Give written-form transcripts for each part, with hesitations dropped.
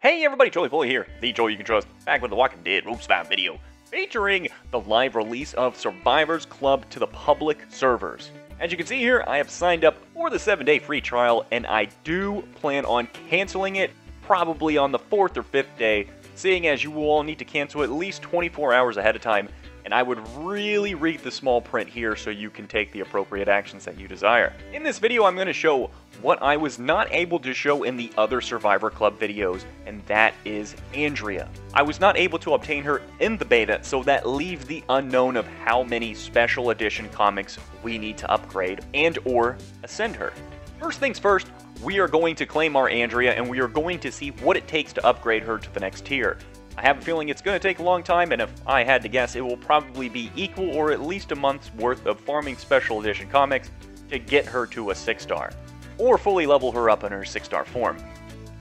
Hey everybody, Joey Bully here, the Joey you can trust, back with the Walking Dead Ropes Bound video, featuring the live release of Survivors Club to the public servers. As you can see here, I have signed up for the 7-day free trial, and I do plan on canceling it probably on the 4th or 5th day, seeing as you will all need to cancel at least 24 hours ahead of time, and I would really read the small print here so you can take the appropriate actions that you desire. In this video, I'm going to show what I was not able to show in the other Survivor Club videos, and that is Andrea. I was not able to obtain her in the beta, so that leaves the unknown of how many special edition comics we need to upgrade and or ascend her. First things first, we are going to claim our Andrea, and we are going to see what it takes to upgrade her to the next tier. I have a feeling it's going to take a long time, and if I had to guess, it will probably be equal or at least a month's worth of farming special edition comics to get her to a 6-star, or fully level her up in her 6-star form.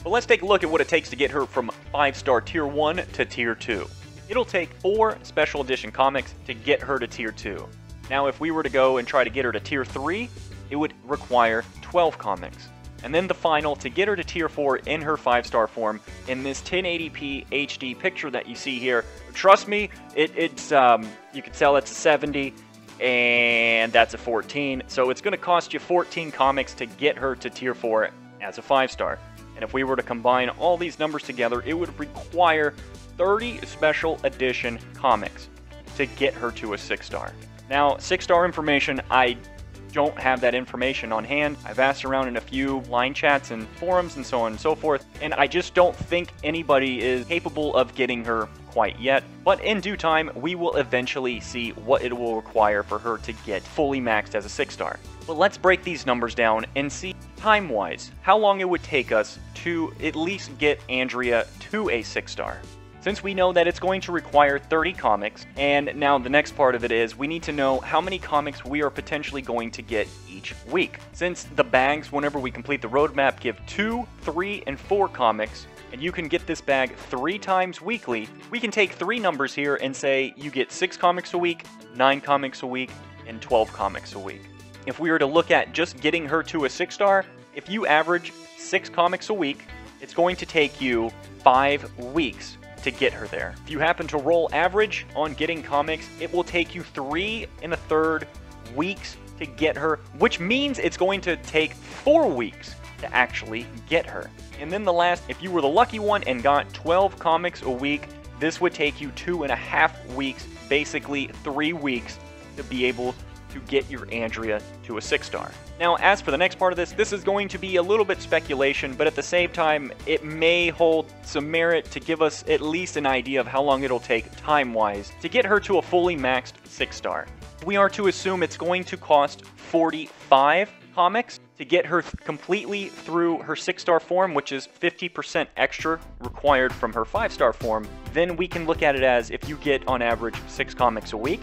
But let's take a look at what it takes to get her from 5-star tier 1 to tier 2. It'll take 4 special edition comics to get her to tier 2. Now if we were to go and try to get her to tier 3, it would require 12 comics. And then the final to get her to tier 4 in her 5-star form in this 1080p HD picture that you see here. Trust me, it's you can tell it's a 70 and that's a 14. So it's going to cost you 14 comics to get her to tier 4 as a 5-star. And if we were to combine all these numbers together, it would require 30 special edition comics to get her to a 6-star. Now, 6-star information, I don't have that information on hand. I've asked around in a few line chats and forums and so on and so forth, and I just don't think anybody is capable of getting her quite yet. But in due time, we will eventually see what it will require for her to get fully maxed as a 6-star. But let's break these numbers down and see time-wise how long it would take us to at least get Andrea to a 6-star. Since we know that it's going to require 30 comics, and now the next part of it is we need to know how many comics we are potentially going to get each week. Since the bags, whenever we complete the roadmap, give 2, 3, and 4 comics, and you can get this bag 3 times weekly, we can take 3 numbers here and say you get 6 comics a week, 9 comics a week, and 12 comics a week. If we were to look at just getting her to a 6-star, if you average 6 comics a week, it's going to take you 5 weeks to get her there. If you happen to roll average on getting comics, it will take you 3 1/3 weeks to get her, which means it's going to take 4 weeks to actually get her. And then the last, if you were the lucky one and got 12 comics a week, this would take you 2.5 weeks, basically 3 weeks, to be able to get your Andrea to a 6-star. Now, as for the next part of this is going to be a little bit speculation, but at the same time, it may hold some merit to give us at least an idea of how long it'll take time-wise to get her to a fully maxed 6-star. We are to assume it's going to cost 45 comics to get her completely through her 6-star form, which is 50% extra required from her 5-star form. Then we can look at it as if you get on average 6 comics a week,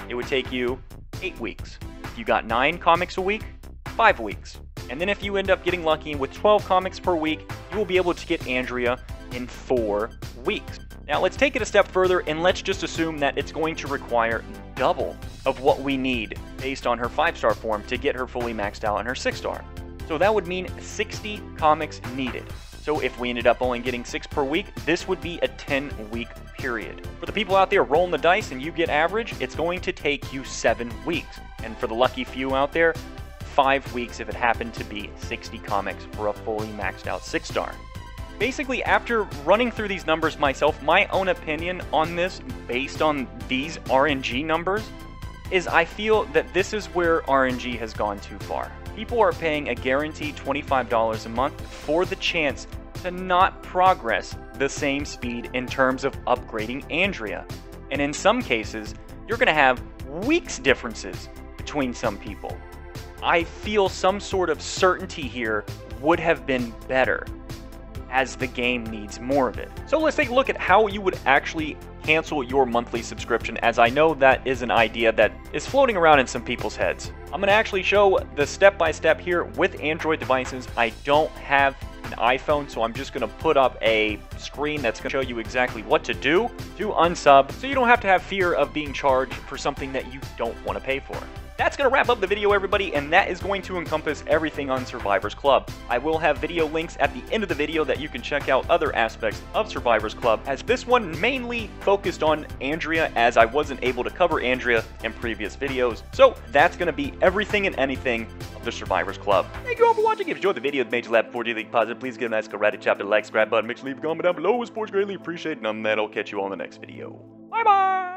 it would take you 8 weeks. If you got 9 comics a week, 5 weeks. And then if you end up getting lucky with 12 comics per week, you will be able to get Andrea in 4 weeks. Now let's take it a step further and let's just assume that it's going to require double of what we need based on her 5-star form to get her fully maxed out in her 6-star. So that would mean 60 comics needed. So if we ended up only getting 6 per week, this would be a 10-week period. For the people out there rolling the dice and you get average, it's going to take you 7 weeks. And for the lucky few out there, 5 weeks if it happened to be 60 comics for a fully maxed out 6-star. Basically, after running through these numbers myself, my own opinion on this, based on these RNG numbers, is I feel that this is where RNG has gone too far. People are paying a guaranteed $25 a month for the chance to not progress the same speed in terms of upgrading Andrea. And in some cases, you're going to have weeks differences between some people. I feel some sort of certainty here would have been better, as the game needs more of it. So let's take a look at how you would actually cancel your monthly subscription, as I know that is an idea that is floating around in some people's heads. I'm going to actually show the step-by-step here with Android devices. I don't have an iPhone, so I'm just going to put up a screen that's going to show you exactly what to do to unsub, so you don't have to have fear of being charged for something that you don't want to pay for. That's going to wrap up the video, everybody, and that is going to encompass everything on Survivors Club. I will have video links at the end of the video that you can check out other aspects of Survivors Club, as this one mainly focused on Andrea, as I wasn't able to cover Andrea in previous videos. So that's going to be everything and anything of the Survivors Club. Thank you all for watching. If you enjoyed the video that made you laugh before you leave positive, please give a nice karate chop to the like, subscribe button, make sure you leave a comment down below. It's greatly appreciated, and on that, I'll catch you all in the next video. Bye-bye!